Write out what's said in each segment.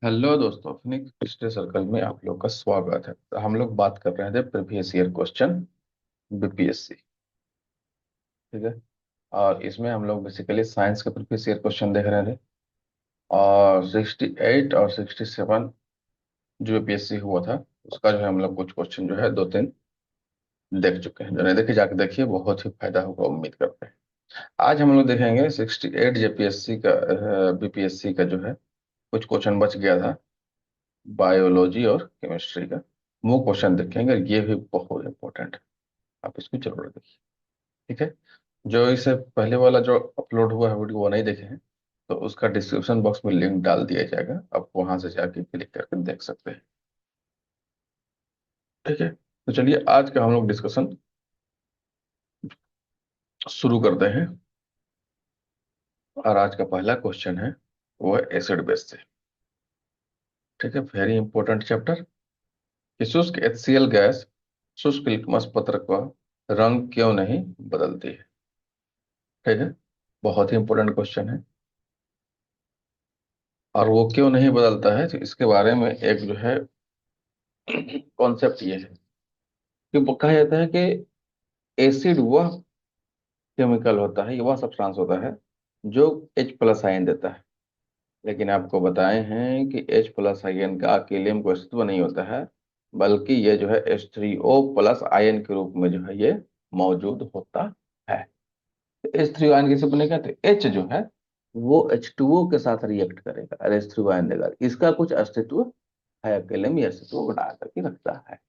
Hello दोस्तों, Phoenix history circle में आप लोग का स्वागत है। तो हम लोग बात कर रहे थे प्रीवियस ईयर क्वेश्चन बीपीएससी। ठीक है। और इसमें हम लोग बेसिकली साइंस के प्रीवियस ईयर क्वेश्चन देख रहे थे। और 68 और 67 जो बीपीएससी हुआ था उसका जो है हम लोग कुछ क्वेश्चन जो है दो तीन देख चुके हैं। जो नहीं देखे जाके देखिए, बहुत ही फायदा होगा उम्मीद करते हैं। आज हम लोग देखेंगे 68 जेपीएससी का बीपीएससी का जो है कुछ क्वेश्चन बच गया था, बायोलॉजी और केमिस्ट्री का। वो क्वेश्चन देखेंगे, ये भी बहुत इंपॉर्टेंट है। आप इसको जरूर देखिए। ठीक है। जो इससे पहले वाला जो अपलोड हुआ है वीडियो वो नहीं देखे हैं तो उसका डिस्क्रिप्शन बॉक्स में लिंक डाल दिया जाएगा, आप वहां से जाके क्लिक करके देख सकते हैं। ठीक है। तो चलिए आज का हम लोग डिस्कशन शुरू करते हैं। और आज का पहला क्वेश्चन है, वो है एसिड बेस से। ठीक है, वेरी इंपॉर्टेंट चैप्टर। कि शुष्क HCl गैस शुष्क लिटमस पत्र का रंग क्यों नहीं बदलती है। ठीक है, बहुत ही इंपॉर्टेंट क्वेश्चन है। और वो क्यों नहीं बदलता है तो इसके बारे में एक जो है कॉन्सेप्ट ये है कि वो कहा जाता है कि एसिड वह केमिकल होता है, ये वह सब्सटेंस होता है जो H+ आयन देता है। लेकिन आपको बताए हैं कि H+ आयन का अकेले में कोई अस्तित्व नहीं होता है, बल्कि ये जो है H3O+ आयन के रूप में जो है ये मौजूद होता है। H3 आयन किसे बनेगा तो H जो है वो H2O के साथ रिएक्ट करेगा और H3 आयन देगा। इसका कुछ अस्तित्व है, अकेले में ये अस्तित्व बना करके रखता है।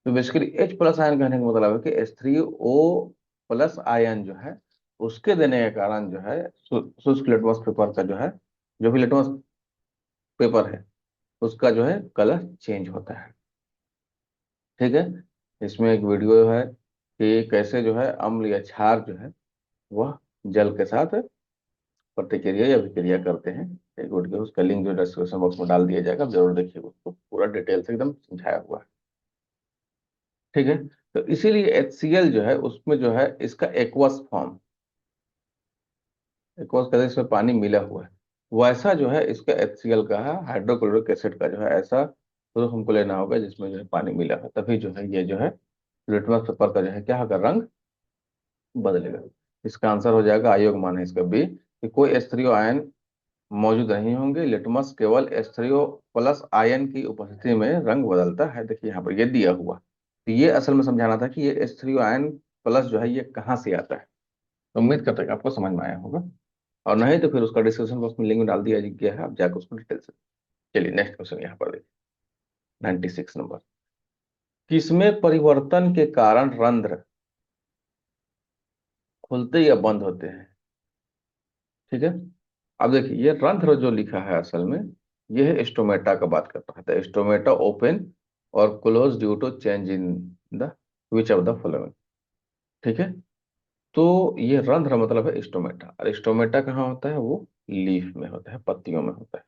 तो बेसिकली H+ आयन कहने का मतलब है कि H3O+ आयन जो है उसके देने के कारण जो है शुष्क लिटमस पेपर का जो है, जो भी लिटमस पेपर है उसका जो है कलर चेंज होता है। ठीक है। इसमें एक वीडियो है कि कैसे जो है अम्ल या क्षार जो है वह जल के साथ प्रतिक्रिया या विक्रिया करते हैं। एक वीडियो, उसका लिंक जो डिस्क्रिप्शन बॉक्स में डाल दिया जाएगा, आप जरूर देखिए, उसको पूरा डिटेल से एकदम समझाया हुआ है। ठीक है। तो इसीलिए HCl जो है उसमें जो है इसका एक्वस फॉर्म, एक्वस कहते हैं इसमें पानी मिला हुआ है, वैसा जो है इसका HCl का है, हाइड्रोक्लोरिक एसिड का जो है ऐसा तो हमको लेना होगा जिसमें जो है पानी मिला है, तभी जो है ये जो है लिटमस पेपर का जो है क्या होगा, रंग बदलेगा। इसका आंसर हो जाएगा, अयोग्य मान है इसका बी, कि कोई H3O आयन मौजूद नहीं होंगे, लिटमस केवल H3O+ आयन की उपस्थिति में रंग बदलता है। देखिए यहाँ पर ये दिया हुआ, तो ये असल में समझाना था कि ये H3O आयन प्लस जो है ये कहाँ से आता है। तो उम्मीद करते हैं कि आपको समझ में आया होगा, और नहीं तो फिर उसका डिस्क्रिप्शन बॉक्स में लिंक डाल दिया गया है, आप जाकर उसको डिटेल से। चलिए नेक्स्ट क्वेश्चन यहाँ पर देखिए, 96 नंबर। किसमें परिवर्तन के कारण रंध्र खुलते या बंद होते हैं। ठीक है। अब देखिए ये रंध्र जो लिखा है असल में ये है स्टोमेटा का बात कर रहा था। स्टोमेटा ओपन और close due to change in the which of the following. ठीक है। तो ये रंध्र मतलब है स्टोमेटा, और स्टोमेटा कहाँ होता है, वो लीफ में होता है, पत्तियों में होता है।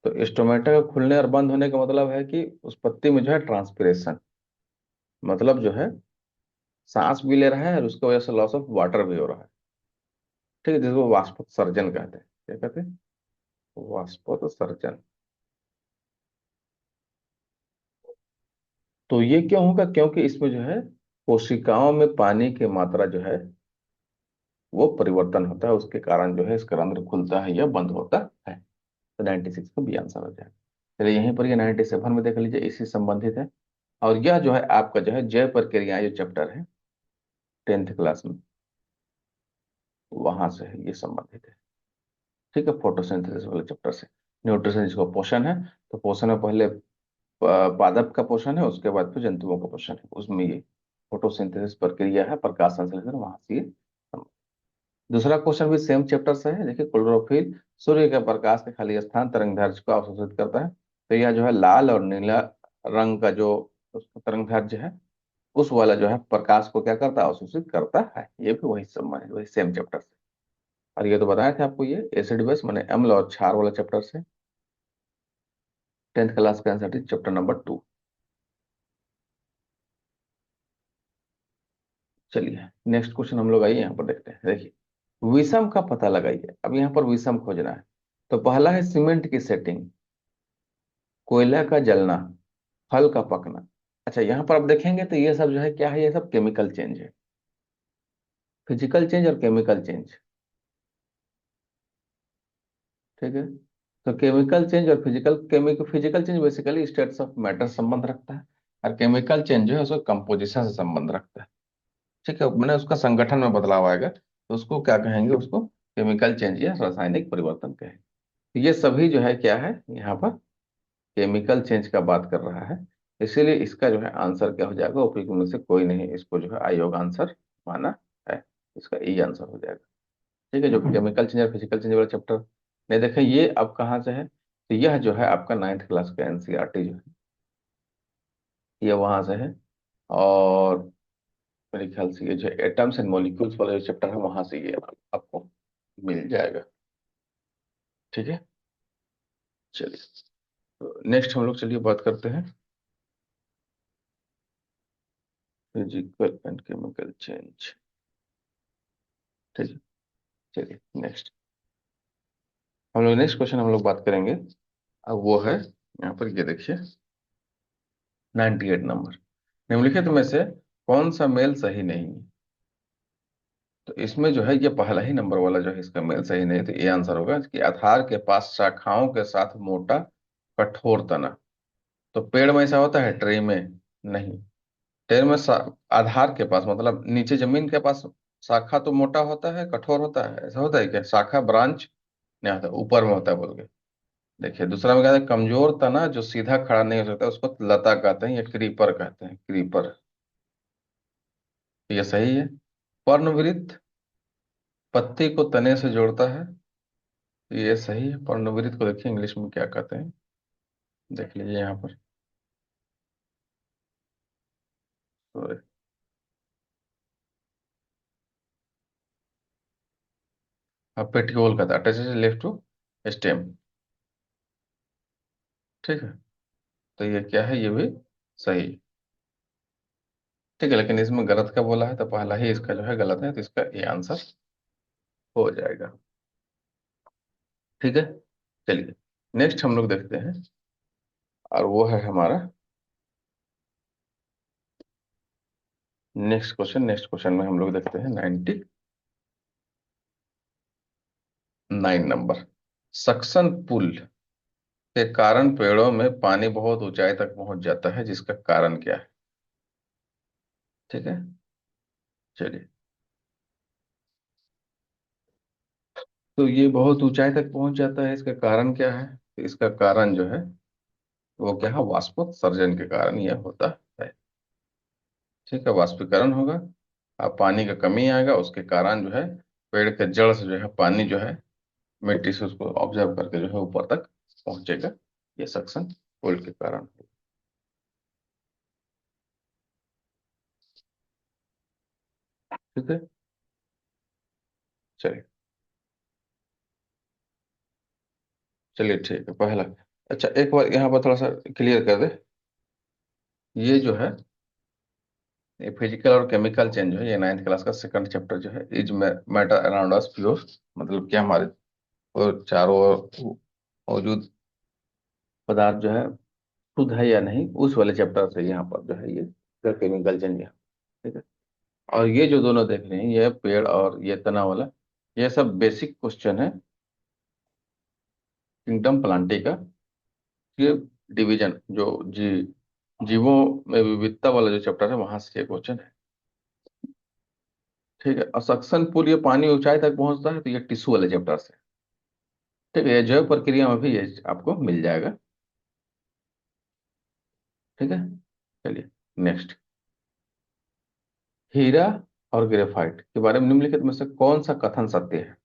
तो स्टोमेटा का खुलने और बंद होने का मतलब है कि उस पत्ती में जो है ट्रांसपिरेशन, मतलब जो है सांस भी ले रहा है और उसकी वजह से लॉस ऑफ वाटर भी हो रहा है। ठीक है, जिसको वाष्पोत्सर्जन कहते हैं। क्या कहते हैं, वाष्पोत्सर्जन। तो ये क्यों होगा, क्योंकि इसमें जो है कोशिकाओं में पानी की मात्रा जो है वो परिवर्तन होता है, उसके कारण जो है इसका रंध्र खुलता है या बंद होता है। तो 96 का बी आंसर हो जाएगा। चलिए यहीं पर ये 97 में देख लीजिए, इसी संबंधित है। और यह जो है आपका जो है जैव प्रक्रियाएं जो चैप्टर है 10th क्लास में, वहां से है ये संबंधित है। ठीक है, फोटोसिंथेसिस वाले चैप्टर से। न्यूट्रिशन जिसको पोषण है, तो पोषण में पहले पादप का पोषण है, उसके बाद फिर जंतुओं का पोषण है, उसमें ये फोटोसिंथेसिस प्रक्रिया है, प्रकाश संश्लेषण, वहां से ये। दूसरा क्वेश्चन भी सेम चैप्टर से है। देखिए क्लोरोफिल सूर्य के प्रकाश के खाली स्थान तरंगदैर्घ्य को अवशोषित करता है। तो यह जो है लाल और नीला रंग का जो उसका तरंगदैर्घ्य है, उस वाला जो है प्रकाश को क्या करता है, अवशोषित करता है। ये भी वही सम्मान है, वही सेम चैप्टर से। और ये तो बताया था आपको, ये एसिड बेस माने अम्ल और क्षार वाला चैप्टर से। 10th क्लास का आंसर चैप्टर नंबर 2। चलिए नेक्स्ट क्वेश्चन हम लोग आइए यहाँ पर देखते हैं। देखिए विषम का पता लगाइए। अब यहाँ पर विषम खोजना है। तो पहला है सीमेंट की सेटिंग, कोयला का जलना, फल का पकना। अच्छा, यहाँ पर आप देखेंगे तो ये सब जो है क्या है, ये सब केमिकल चेंज है। फिजिकल चेंज और केमिकल चेंज। ठीक है। तो केमिकल चेंज और physical change basically states of matter संबंध रखता है, और केमिकल चेंज जो है उसका कंपोजिशन से संबंध रखता है। ठीक है, मैंने उसका संगठन में बदलाव आएगा तो उसको क्या कहेंगे, उसको केमिकल चेंज या रासायनिक परिवर्तन कहेंगे। तो ये सभी जो है क्या है, यहाँ पर केमिकल चेंज का बात कर रहा है। इसीलिए इसका जो है आंसर क्या हो जाएगा, उपयुक्त में से कोई नहीं, इसको जो है अयोग्य आंसर माना है। इसका ई आंसर हो जाएगा। ठीक है, जो केमिकल चेंज और फिजिकल चेंज वाला चैप्टर नहीं देखें, ये अब कहाँ से है, तो यह जो है आपका 9th क्लास का एनसीईआरटी जो है, ये वहां से है। और मेरे ख्याल से ये जो एटम्स एंड मॉलिक्यूल्स वाला जो चैप्टर है, वहां से ये आपको मिल जाएगा। ठीक है। चलिए, तो नेक्स्ट हम लोग चलिए बात करते हैं फिजिकल एंड केमिकल चेंज। ठीक है। चलिए नेक्स्ट, हम लोग नेक्स्ट क्वेश्चन हम लोग बात करेंगे। अब वो है यहाँ पर, ये देखिए 98 नंबर। निम्नलिखित में से कौन सा मेल सही नहीं है। तो इसमें जो है ये पहला ही नंबर वाला जो है, इसका मेल सही नहीं है, तो ये आंसर होगा कि आधार के पास शाखाओं के साथ मोटा कठोर तना। तो पेड़ में ऐसा होता है, ट्री में नहीं। पेड़ में आधार के पास मतलब नीचे जमीन के पास शाखा तो मोटा होता है, कठोर होता है, ऐसा होता है क्या, शाखा ब्रांच नहीं होता, ऊपर में होता है बोल के। देखिए दूसरा में कहते हैं कमजोर तना जो सीधा खड़ा नहीं हो सकता, उसको लता कहते हैं या क्रीपर कहते हैं, क्रीपर। ये सही है। पर्णवृत्त पत्ती को तने से जोड़ता है, ये सही है। पर्णवृत्त को देखिए इंग्लिश में क्या कहते हैं, देख लीजिए यहाँ पर। Sorry। अब पेटियोल कहता है, अटैचेस लेफ्ट टू स्टेम। ठीक है, तो ये क्या है, ये भी सही है। ठीक है, लेकिन इसमें गलत का बोला है, तो पहला ही इसका जो है गलत है, तो इसका ये आंसर हो जाएगा। ठीक है। चलिए नेक्स्ट हम लोग देखते हैं, और वो है हमारा नेक्स्ट क्वेश्चन में हम लोग देखते हैं 99 नंबर। सक्शन पुल के कारण पेड़ों में पानी बहुत ऊंचाई तक पहुंच जाता है, जिसका कारण क्या है। ठीक है। चलिए, तो ये बहुत ऊंचाई तक पहुंच जाता है, इसका कारण क्या है, तो इसका कारण जो है वो क्या है, वाष्पोत्सर्जन के कारण यह होता है। ठीक है, वाष्पीकरण होगा, अब पानी का कमी आएगा, उसके कारण जो है पेड़ के जड़ से जो है पानी जो है मिट्टी से उसको ऑब्जर्व करके जो है ऊपर तक पहुंचेगा। ये सक्शन पुल के कारण। ठीक है। चलिए, चलिए ठीक है पहला। अच्छा, एक बार यहाँ पर थोड़ा सा क्लियर कर दे, ये जो है ये फिजिकल और केमिकल चेंज जो है, ये 9th क्लास का सेकंड चैप्टर जो है, is matter around us pure, मतलब क्या हमारे और चारों ओर मौजूद पदार्थ जो है शुद्ध है या नहीं, उस वाले चैप्टर से यहाँ पर जो है ये केमिकल चेंज है। ठीक है। और ये जो दोनों देख रहे हैं, ये पेड़ और ये तना वाला, ये सब बेसिक क्वेश्चन है किंगडम प्लांटी का। ये डिवीजन जो जीवों में विविधता वाला जो चैप्टर है, वहां से ये क्वेश्चन है। ठीक है, और सक्शन पुल ये पानी ऊंचाई तक पहुंचता है, तो ये टिश्यू वाले चैप्टर से। ठीक है, ये जैव प्रक्रिया में भी ये आपको मिल जाएगा। ठीक है। चलिए नेक्स्ट, हीरा और ग्रेफाइट के बारे में निम्नलिखित में से कौन सा कथन सत्य है।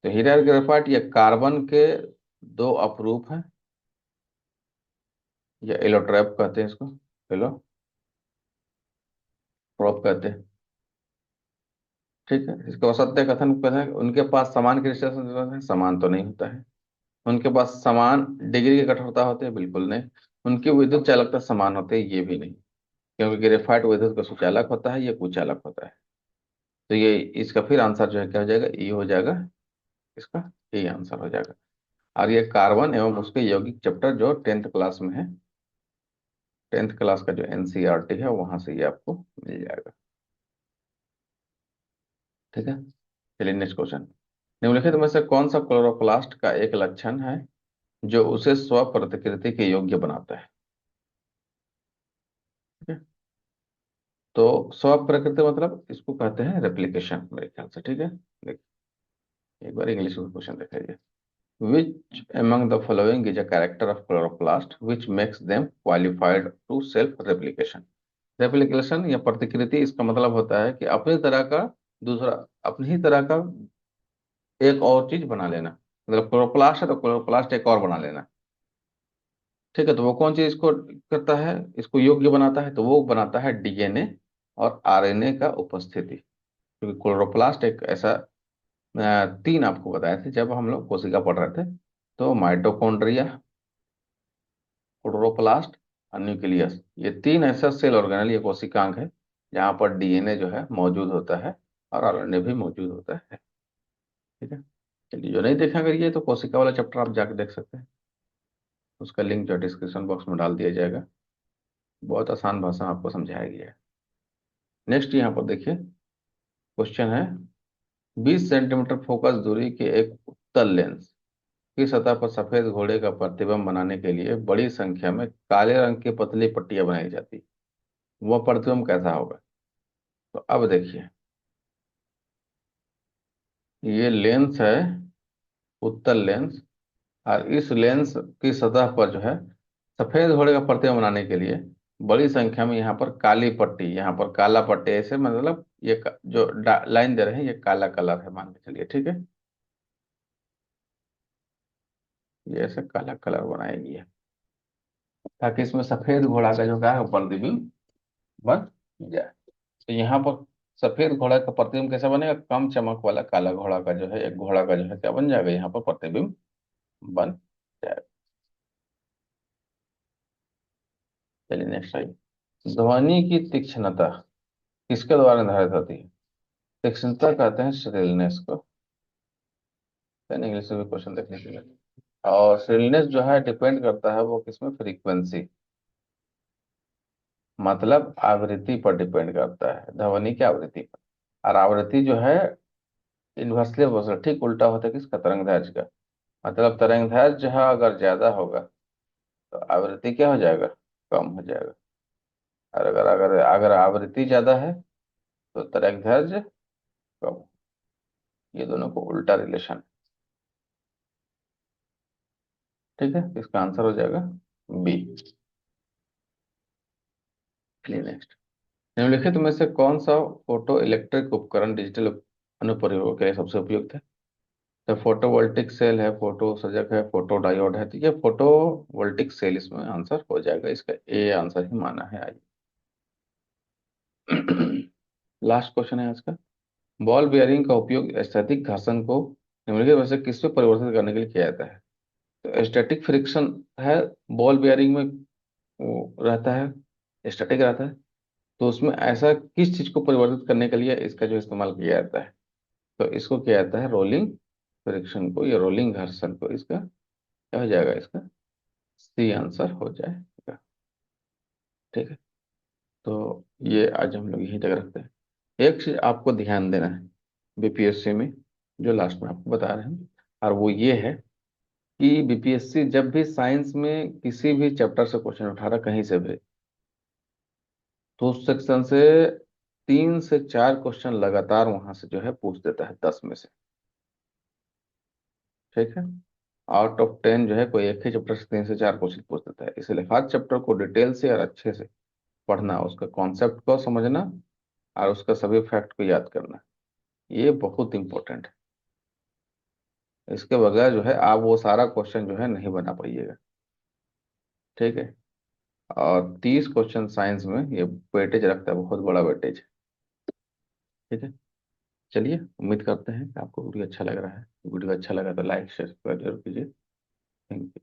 तो हीरा और ग्रेफाइट ये कार्बन के दो अपरूप हैं, या एलोट्रैप कहते हैं इसको, एलोट्रॉप कहते हैं। ठीक है, इसका असत्य कथन कहते हैं उनके पास समान क्रिस्टल है, समान तो नहीं होता है। उनके पास समान डिग्री की कठोरता होती है, बिल्कुल नहीं। उनकी विद्युत चालकता समान होती है, ये भी नहीं। क्योंकि ग्रेफाइट विद्युत का सुचालक होता है, ये कुचालक होता है। तो ये इसका फिर आंसर जो है क्या हो जाएगा, ई हो जाएगा। इसका ये आंसर हो जाएगा। और ये कार्बन एवं उसके यौगिक चैप्टर जो 10th क्लास में है, 10th क्लास का जो एनसीईआरटी है वहां से ये आपको मिल जाएगा। ठीक है। चलिए नेक्स्ट क्वेश्चन। निम्नलिखित में से कौन सा क्लोरोप्लास्ट का एक लक्षण है जो उसे स्व प्रतिकृति के योग्य बनाता है? ठीक है। तो स्व प्रकृति मतलब इसको कहते हैं रेप्लिकेशन मेरे ख्याल से। ठीक है। देखिए एक बार इंग्लिश में क्वेश्चन देखिए। Which among the following is a character of chloroplast which makes them qualified to self replication? Replication या प्रतिकृति इसका मतलब होता है कि अपनी तरह का दूसरा, अपनी ही तरह का एक और चीज बना लेना। मतलब क्लोरोप्लास्ट है तो क्लोरोप्लास्ट एक और बना लेना। ठीक है। तो वो कौन चीज इसको करता है, इसको योग्य बनाता है? तो वो बनाता है डीएनए और आरएनए का उपस्थिति। क्योंकि क्लोरोप्लास्ट एक ऐसा, तीन आपको बताए थे जब हम लोग कोशिका पढ़ रहे थे। तो माइटोकॉन्ड्रिया, क्लोरोप्लास्ट और न्यूक्लियस, ये तीन ऐसा सेल ऑर्गेनेल, ये कोशिकांग है जहाँ पर डीएनए जो है मौजूद होता है और आरएनए भी मौजूद होता है। ठीक है। चलिए जो नहीं देखा करिए तो कोशिका वाला चैप्टर आप जाके देख सकते हैं, उसका लिंक जो डिस्क्रिप्शन बॉक्स में डाल दिया जाएगा। बहुत आसान भाषा में आपको समझाया गया है। नेक्स्ट यहाँ पर देखिए क्वेश्चन है, 20 सेंटीमीटर फोकस दूरी के एक उत्तल लेंस की सतह पर सफेद घोड़े का प्रतिबिंब बनाने के लिए बड़ी संख्या में काले रंग की पतली पट्टियां बनाई जाती, वह प्रतिबिंब कैसा होगा? तो अब देखिए, ये लेंस है, उत्तल लेंस, और इस लेंस की सतह पर जो है सफेद घोड़े का प्रतिबिंब बनाने के लिए बड़ी संख्या में यहाँ पर काली पट्टी, यहाँ पर काला पट्टी, ऐसे मतलब ये जो लाइन दे रहे हैं ये काला कलर है मान के चलिए। ठीक है। ये ऐसे काला कलर बनाएगी है ताकि इसमें सफेद घोड़ा का जो क्या है वो प्रतिबिंब बन जाए। तो यहाँ पर सफेद घोड़ा का प्रतिबिंब कैसा बनेगा? कम चमक वाला काला घोड़ा का जो है, एक घोड़ा का जो है क्या बन जाएगा यहाँ पर प्रतिबिंब बन जाएगा। चलिए नेक्स्ट आइए। ध्वनि की तीक्ष्णता किसके द्वारा निर्धारित होती है? तीक्ष्णता कहते हैं श्रिलनेस को। इंग्लिश में भी क्वेश्चन देखने के लिए। और श्रिलनेस जो है डिपेंड करता है वो किसमें? फ्रीक्वेंसी, मतलब आवृत्ति पर डिपेंड करता है, ध्वनि की आवृत्ति पर। और आवृत्ति जो है इन्वर्सली प्रोपोर्शनल, ठीक उल्टा होता है किसका? तरंग दैर्ध्य का। मतलब तरंग दैर्ध्य जो है अगर ज्यादा होगा तो आवृत्ति क्या हो जाएगा? कम हो जाएगा। और अगर अगर अगर आवृत्ति ज्यादा है तो तरंग दैर्ध्य कम। ये दोनों को उल्टा रिलेशन। ठीक है। इसका आंसर हो जाएगा बी। चलिए नेक्स्ट। निम्नलिखित में से कौन सा फोटो इलेक्ट्रिक उपकरण डिजिटल अनुप्रयोगों के लिए सबसे उपयुक्त है? तो फोटो वोल्टिक सेल है, फोटो सजक है, फोटो डायोड है। तो ये फोटो वोल्टिक सेल इसमें आंसर हो जाएगा, इसका ए आंसर ही माना है। आइए लास्ट क्वेश्चन है आज का। बॉल बेयरिंग का उपयोग स्थैतिक घर्षण को निम्नलिखित में से किस पे परिवर्तित करने के लिए किया जाता है? तो स्टैटिक फ्रिक्शन है बॉल बेयरिंग में, वो रहता है, स्टैटिक रहता है। तो उसमें ऐसा किस चीज को परिवर्तित करने के लिए इसका जो इस्तेमाल किया जाता है? तो इसको किया जाता है रोलिंग फ्रिक्शन को या रोलिंग घर्षण को। इसका क्या हो जाएगा? इसका सी आंसर हो जाएगा। ठीक है। तो ये आज हम लोग यहीं तक रखते हैं। एक चीज आपको ध्यान देना है बीपीएससी में, जो लास्ट में आपको बता रहे हैं, और वो ये है कि बीपीएससी जब भी साइंस में किसी भी चैप्टर से क्वेश्चन उठा रहा कहीं से भी, तो उस सेक्शन से 3 से 4 क्वेश्चन लगातार वहां से जो है पूछ देता है 10 में से। ठीक है। आउट ऑफ 10 जो है कोई एक ही चैप्टर से 3 से 4 क्वेश्चन पूछ देता है। इसलिए हर चैप्टर को डिटेल से और अच्छे से पढ़ना, उसका कॉन्सेप्ट को समझना और उसका सभी फैक्ट को याद करना, ये बहुत इंपॉर्टेंट है। इसके बगैर जो है आप वो सारा क्वेश्चन जो है नहीं बना पाइएगा। ठीक है। और 30 क्वेश्चन साइंस में ये वेटेज रखता है, बहुत बड़ा वेटेज। ठीक है। चलिए उम्मीद करते हैं कि आपको वीडियो अच्छा लग रहा है। वीडियो अच्छा लगा तो लाइक शेयर जरूर कीजिए। Thank you.